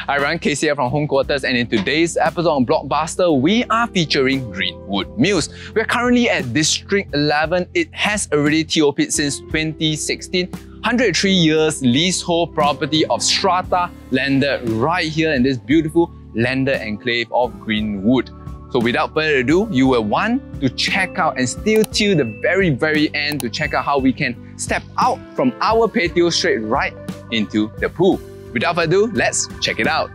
I run KCF from Home Quarters, and in today's episode on BlkBuster, we are featuring Greenwood Mews. We're currently at District 11. It has already TOP'd since 2016. 103 years leasehold property of strata landed right here in this beautiful landed enclave of Greenwood. So without further ado, you will want to check out and still till the very end to check out how we can step out from our patio straight right into the pool. Without further ado, let's check it out.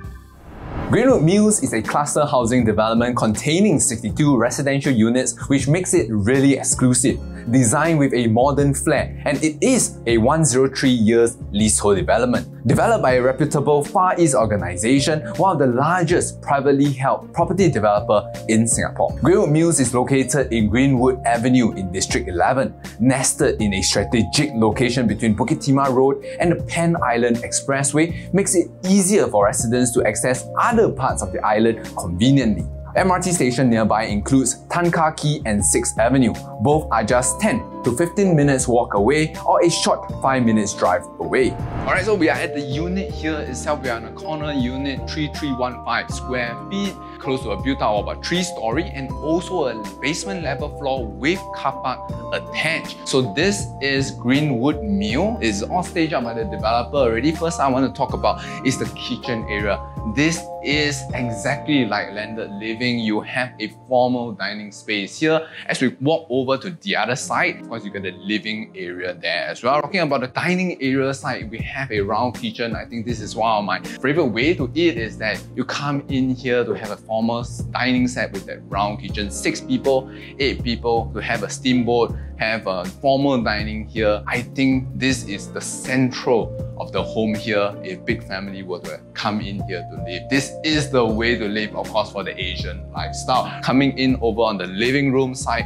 Greenwood Mews is a cluster housing development containing 62 residential units, which makes it really exclusive. Designed with a modern flair, and it is a 103 years leasehold development. Developed by a reputable Far East organisation, one of the largest privately held property developer in Singapore. Greenwood Mews is located in Greenwood Avenue in District 11, nested in a strategic location between Bukit Timah Road and the Pan-Island Expressway, makes it easier for residents to access other parts of the island conveniently. MRT station nearby includes Tan Kah Kee and 6th Avenue. Both are just 10 to 15 minutes walk away or a short 5 minutes drive away. Alright, so we are at the unit here itself. We are on a corner unit, 3315 square feet, close to a built-out of about 3-story and also a basement level floor with car park attached. So this is Greenwood Mews. It's all staged up by the developer already. First I want to talk about is the kitchen area. This is exactly like landed living. You have a formal dining space here. As we walk over to the other side, of course you get the living area there as well. Talking about the dining area side, we have a round kitchen. I think this is one of my favorite way to eat is that you come in here to have a formal dining set with that round kitchen. 6 people, 8 people to have a steamboat, have a formal dining here. I think this is the central of the home here if big family were to come in here to live. This is the way to live, of course, for the Asian lifestyle. Coming in over on the living room side,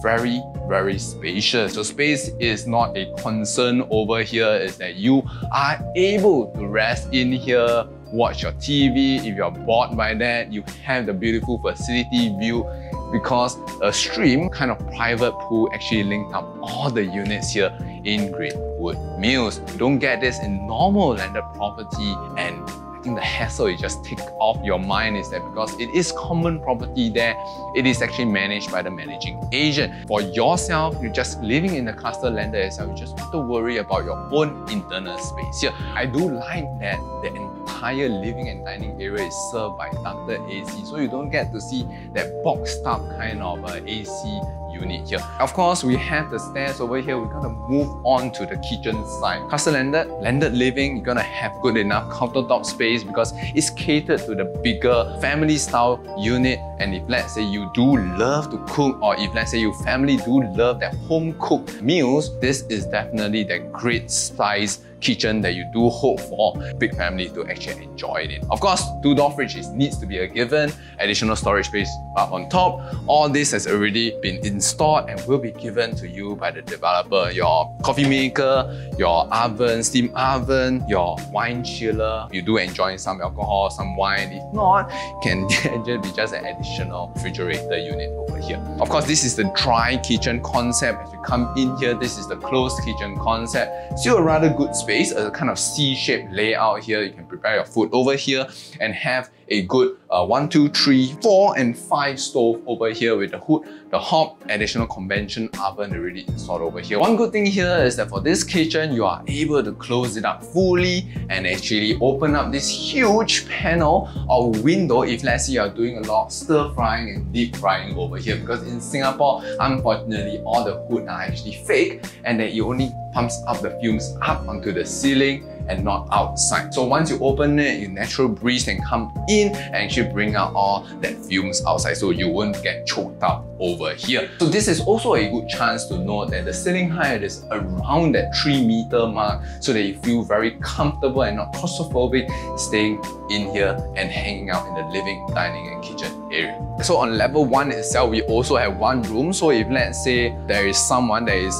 very spacious. So space is not a concern over here, is that you are able to rest in here, watch your TV. If you're bored by that, you have the beautiful facility view because a stream kind of private pool actually linked up all the units here in Greenwood Mews. You don't get this in normal landed property, and I think the hassle is just tick off your mind is that because it is common property there, it is actually managed by the managing agent. For yourself, you're just living in the cluster landed itself, you just have to worry about your own internal space here. I do like that the entire living and dining area is served by ducted AC, so you don't get to see that boxed up kind of AC unit here. Of course, we have the stairs over here. We're gonna move on to the kitchen side. Cluster landed living, you're gonna have good enough countertop space because it's catered to the bigger family style unit. And if let's say you do love to cook, or if let's say your family do love that home cooked meals, this is definitely that great size kitchen that you do hope for big family to actually enjoy it in. Of course, 2-door fridge needs to be a given, additional storage space up on top. All this has already been installed and will be given to you by the developer. Your coffee maker, your oven, steam oven, your wine chiller. You do enjoy some alcohol, some wine. If not, can just be just an additional refrigerator unit over here. Of course, this is the dry kitchen concept. As we come in here, this is the closed kitchen concept. Still a rather good space, a kind of C-shaped layout here. You can prepare your food over here and have a good 1, 2, 3, 4 and 5 stove over here with the hood, the hob, additional convention oven already installed over here. One good thing here is that for this kitchen, you are able to close it up fully and actually open up this huge panel or window if let's say you're doing a lot of stir frying and deep frying over here, because in Singapore, unfortunately, all the hood are actually fake and that it only pumps up the fumes up onto the ceiling and not outside. So once you open it, your natural breeze can come in and actually bring out all that fumes outside, so you won't get choked up over here. So this is also a good chance to note that the ceiling height is around that 3-meter mark, so that you feel very comfortable and not claustrophobic staying in here and hanging out in the living, dining and kitchen area. So on level 1 itself, we also have one room. So if let's say there is someone that is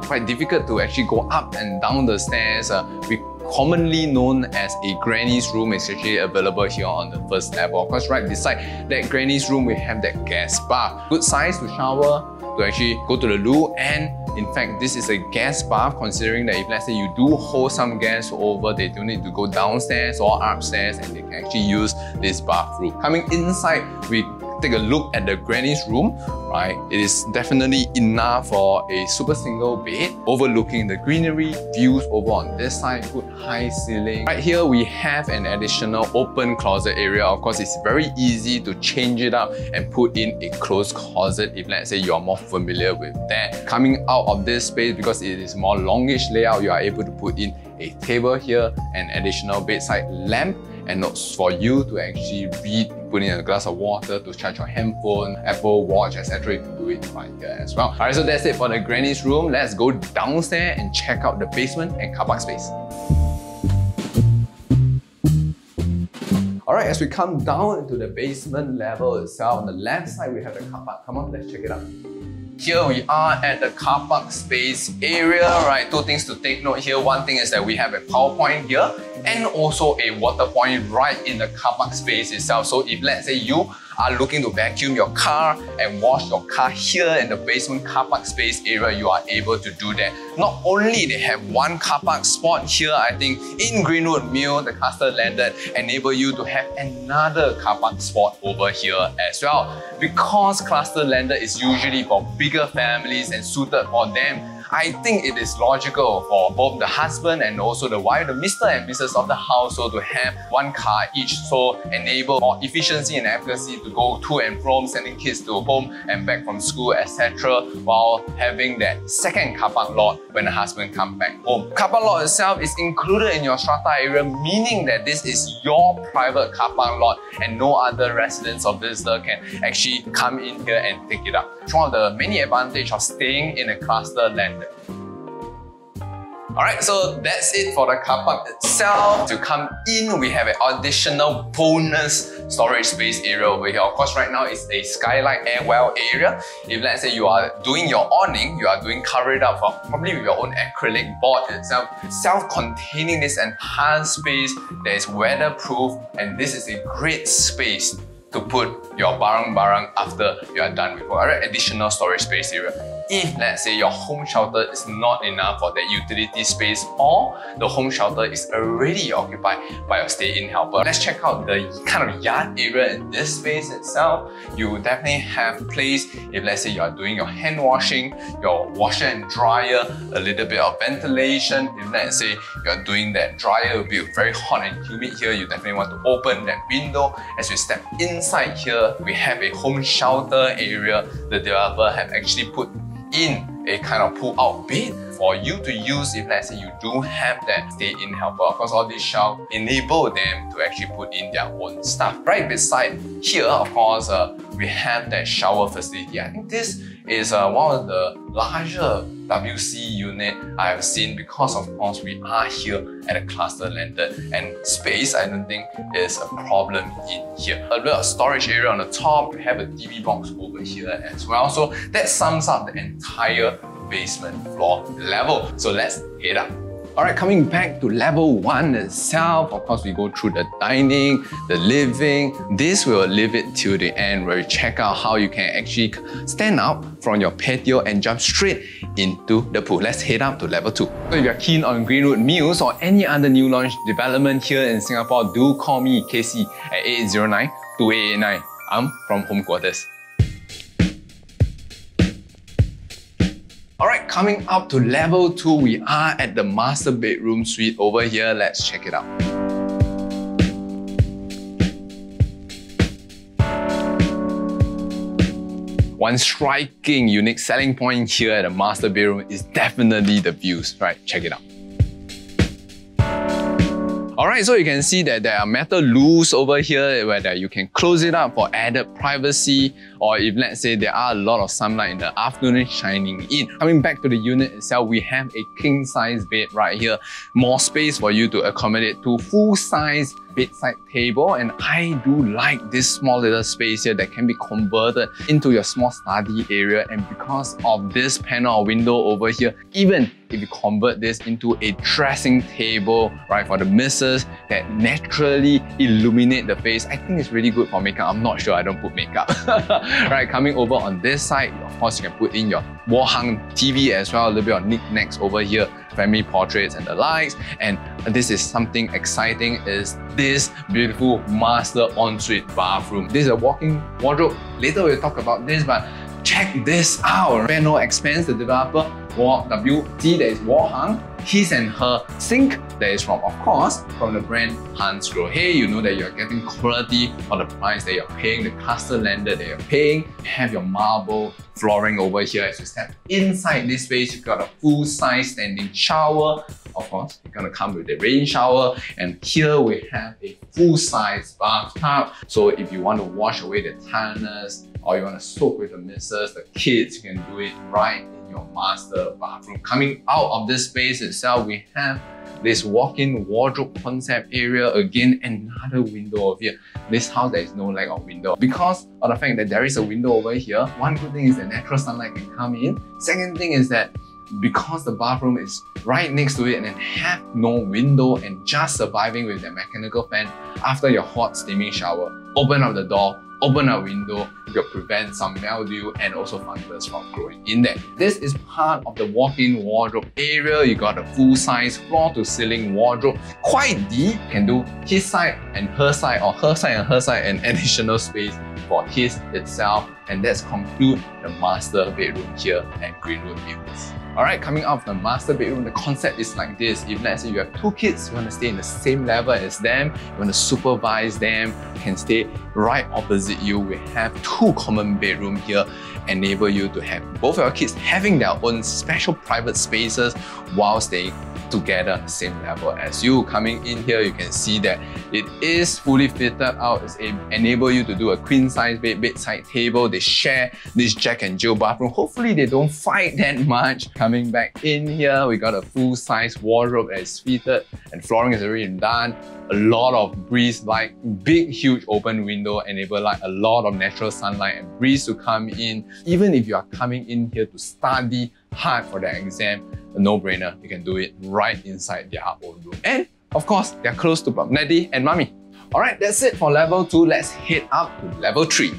quite difficult to actually go up and down the stairs, we commonly known as a granny's room is actually available here on the first level. Of course, right beside that granny's room, we have that guest bath. Good size to shower, to actually go to the loo and In fact, this is a guest bath, considering that if let's say you do hold some guests over, they do need to go downstairs or upstairs and they can actually use this bathroom. Coming inside, we take a look at the granny's room, right? It is definitely enough for a super single bed, overlooking the greenery, views over on this side, good high ceiling. Right here, we have an additional open closet area. Of course, it's very easy to change it up and put in a closed closet if let's say you are more familiar with that. Coming out of this space, because it is more longish layout, you are able to put in a table here, an additional bedside lamp, and notes for you to actually read, put in a glass of water to charge your handphone, Apple Watch, etc. You can do it right here as well. Alright, so that's it for the granny's room. Let's go downstairs and check out the basement and car park space. Alright, as we come down into the basement level itself, on the left side we have the car park. Come on, let's check it out. Here we are at the car park space area, right? Two things to take note here. One thing is that we have a power point here and also a water point right in the car park space itself. So if let's say you are looking to vacuum your car and wash your car here in the basement car park space area, you are able to do that. Not only they have one car park spot here, I think in Greenwood Mews, the cluster landed enable you to have another car park spot over here as well. Because cluster landed is usually for bigger families and suited for them, I think it is logical for both the husband and also the wife, the Mr. and Mrs. of the household, to have one car each, so enable more efficiency and efficacy to go to and from, sending kids to home and back from school, etc., while having that second car park lot when the husband comes back home. Car park lot itself is included in your strata area, meaning that this is your private car park lot and no other residents or visitor can actually come in here and take it up. It's one of the many advantages of staying in a cluster landed. Alright, so that's it for the car park itself. To come in, we have an additional bonus storage space area over here. Of course, right now it's a skylight air well area. If let's say you are doing your awning, you are doing cover it up for probably with your own acrylic board itself, self-containing this entire space that is weatherproof, and this is a great space to put your barang-barang after you are done with work. Alright, additional storage space area. If let's say your home shelter is not enough for that utility space, or the home shelter is already occupied by your stay-in helper, let's check out the kind of yard area in this space itself. You definitely have place if let's say you are doing your hand washing, your washer and dryer, a little bit of ventilation. If let's say you are doing that dryer, it will be very hot and humid here, you definitely want to open that window. As we step inside here, we have a home shelter area. The developer have actually put in a kind of pull-out bed for you to use if let's say you do have that stay-in helper. Of course, all these shall enable them to actually put in their own stuff. Right beside here, of course, we have that shower facility. I think this is one of the larger WC unit I have seen, because of course we are here at a cluster landed and space I don't think is a problem in here. A bit of storage area on the top, we have a TV box over here as well. So that sums up the entire basement floor level. So let's head up. Alright, coming back to level 1 itself, of course we go through the dining, the living. This will leave it till the end where we check out how you can actually stand up from your patio and jump straight into the pool. Let's head up to level 2. So if you're keen on Greenwood Mews or any other new launch development here in Singapore, do call me KC at 8809-2889. I'm from Home Quarters. Alright, coming up to level 2, we are at the master bedroom suite over here. Let's check it out. One striking, unique selling point here at the master bedroom is definitely the views. Right, check it out. Alright, so you can see that there are metal loops over here where you can close it up for added privacy, or if let's say there are a lot of sunlight in the afternoon shining in. Coming back to the unit itself, we have a king size bed right here. More space for you to accommodate two full size bedside table, and I do like this small little space here that can be converted into your small study area. And because of this panel or window over here, even if you convert this into a dressing table, right, for the missus that naturally illuminate the face, I think it's really good for makeup. I'm not sure, I don't put makeup. Right, coming over on this side, of course you can put in your wall hung TV as well, a little bit of knickknacks over here, family portraits and the likes. And this is something exciting, is this beautiful master ensuite bathroom. This is a walk-in wardrobe. Later we'll talk about this, but check this out. Spare no expense, the developer WC that is wall hung, his and her sink that is from, of course, from the brand Hansgrohe. Hey, you know that you're getting quality for the price that you're paying, the cluster landed that you're paying. You have your marble flooring over here. As you step inside this space, you've got a full-size standing shower. Of course, it's gonna come with the rain shower. And here we have a full-size bathtub. So if you want to wash away the tiredness, or you want to soak with the missus, the kids, you can do it right in your master bathroom. Coming out of this space itself, we have this walk-in wardrobe concept area. Again, another window over here. This house, there is no lack of window. Because of the fact that there is a window over here, one good thing is that natural sunlight can come in. Second thing is that because the bathroom is right next to it and then have no window and just surviving with the mechanical fan, after your hot steaming shower, open up the door, open a window, you can prevent some mildew and also fungus from growing in there. This is part of the walk-in wardrobe area. You got a full-size floor-to-ceiling wardrobe, quite deep. You can do his side and her side, or her side and her side, and additional space for his itself. And that's conclude the master bedroom here at Greenwood Mews. Alright, coming out of the master bedroom, the concept is like this. If let's say you have two kids, you want to stay in the same level as them, you want to supervise them, you can stay right opposite you. We have two common bedrooms here, enable you to have both your kids having their own special private spaces while staying together the same level as you. Coming in here, you can see that it is fully fitted out. It's enable you to do a queen size bed, bedside table. They share this Jack and Jill bathroom. Hopefully they don't fight that much. Coming back in here, we got a full size wardrobe that is fitted and flooring is already done. A lot of breeze, like big huge open window, enable like a lot of natural sunlight and breeze to come in. Even if you are coming in here to study hard for the exam, a no-brainer. You can do it right inside their own room. And of course, they're close to Daddy and Mommy. Alright, that's it for level 2. Let's head up to level 3.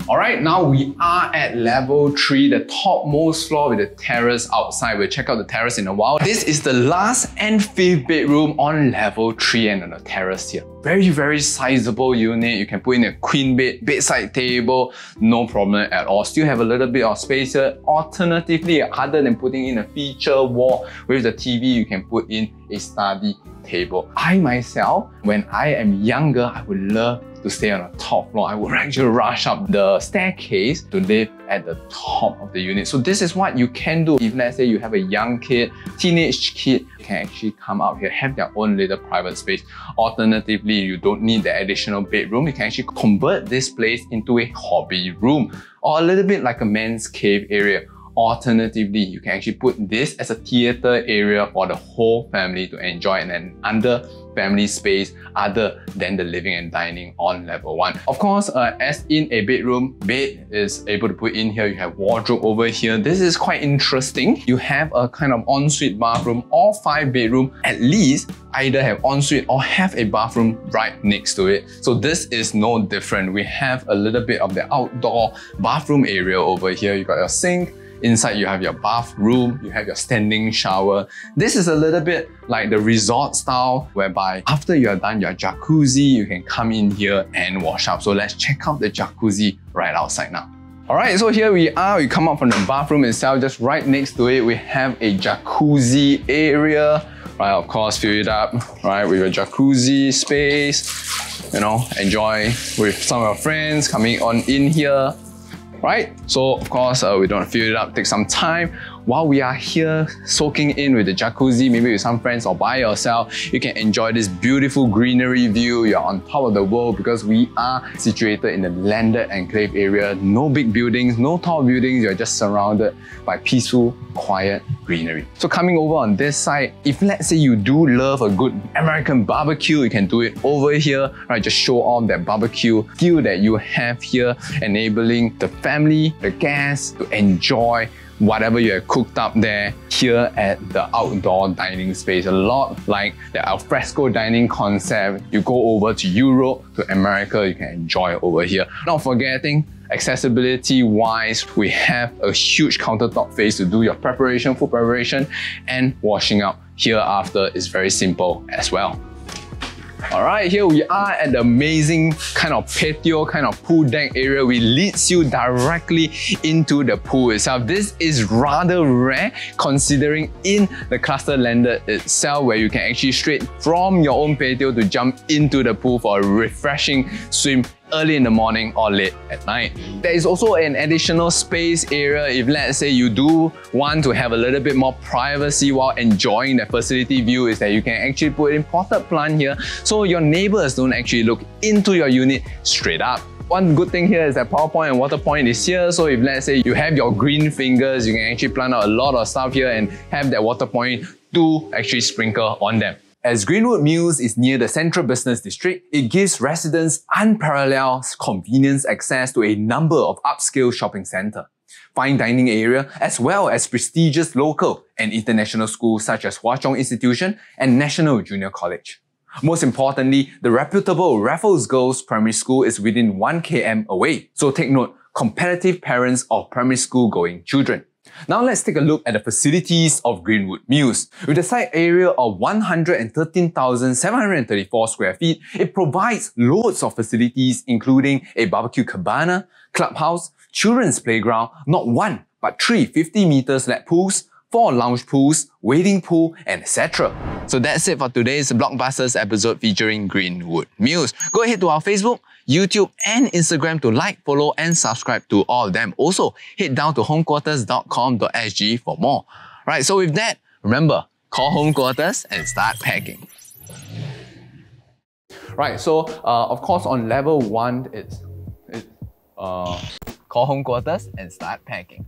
Alright, now we are at level 3, the topmost floor with the terrace outside. We'll check out the terrace in a while. This is the last and 5th bedroom on level 3 and on the terrace here. Very sizable unit. You can put in a queen bed, bedside table, no problem at all. Still have a little bit of space here. Alternatively, other than putting in a feature wall with the TV, you can put in a study table. I myself, when I am younger, I would love to stay on the top floor. I would actually rush up the staircase to live at the top of the unit. So this is what you can do. If let's say you have a young kid, teenage kid, you can actually come out here, have their own little private space. Alternatively, you don't need the additional bedroom. You can actually convert this place into a hobby room or a little bit like a man's cave area. Alternatively, you can actually put this as a theatre area for the whole family to enjoy, and then under family space other than the living and dining on level 1. Of course, as in a bedroom, bed is able to put in here. You have wardrobe over here. This is quite interesting. You have a kind of ensuite bathroom. All 5 bedrooms at least either have ensuite or have a bathroom right next to it. So this is no different. We have a little bit of the outdoor bathroom area over here. You got your sink. Inside you have your bathroom, you have your standing shower. This is a little bit like the resort style, whereby after you're done your jacuzzi, you can come in here and wash up. So let's check out the jacuzzi right outside now. Alright, so here we are. We come out from the bathroom itself, just right next to it, we have a jacuzzi area. Right, of course, fill it up, right, with your jacuzzi space. You know, enjoy with some of your friends coming on in here. Right? So of course, we don't fill it up, take some time. while we are here soaking in with the jacuzzi, maybe with some friends or by yourself, you can enjoy this beautiful greenery view. You're on top of the world because we are situated in the landed enclave area. No big buildings, no tall buildings, you're just surrounded by peaceful, quiet greenery. So coming over on this side, if let's say you do love a good American barbecue, you can do it over here, right? Just show off that barbecue skill that you have here, enabling the family, the guests to enjoy whatever you have cooked up there here at the outdoor dining space. A lot like the alfresco dining concept. You go over to Europe, to America, you can enjoy it over here. Not forgetting, accessibility wise, we have a huge countertop space to do your preparation, food preparation, and washing up here after is very simple as well. Alright, here we are at the amazing kind of patio, kind of pool deck area, which leads you directly into the pool itself. This is rather rare considering in the cluster landed itself, where you can actually straight from your own patio to jump into the pool for a refreshing swim early in the morning or late at night. There is also an additional space area if let's say you do want to have a little bit more privacy while enjoying the facility view, is that you can actually put in potted plant here so your neighbors don't actually look into your unit straight up. One good thing here is that power point and water point is here, so if let's say you have your green fingers, you can actually plant out a lot of stuff here and have that water point to actually sprinkle on them. As Greenwood Mews is near the central business district, it gives residents unparalleled convenience access to a number of upscale shopping centres, fine dining area, as well as prestigious local and international schools such as Hwa Chong Institution and National Junior College. Most importantly, the reputable Raffles Girls Primary School is within 1 km away, so take note, competitive parents of primary school going children. Now let's take a look at the facilities of Greenwood Mews. With a site area of 113,734 square feet, it provides loads of facilities including a barbecue cabana, clubhouse, children's playground, not one but 3 50-meter slab pools, 4 lounge pools, wading pool, and etc. So that's it for today's BlkBuster's episode featuring Greenwood Mews. Go ahead to our Facebook, YouTube, and Instagram to like, follow, and subscribe to all of them. Also, head down to homequarters.com.sg for more. Right, so with that, remember, call home quarters and start packing. Right, so of course on level 1, it's call home quarters and start packing.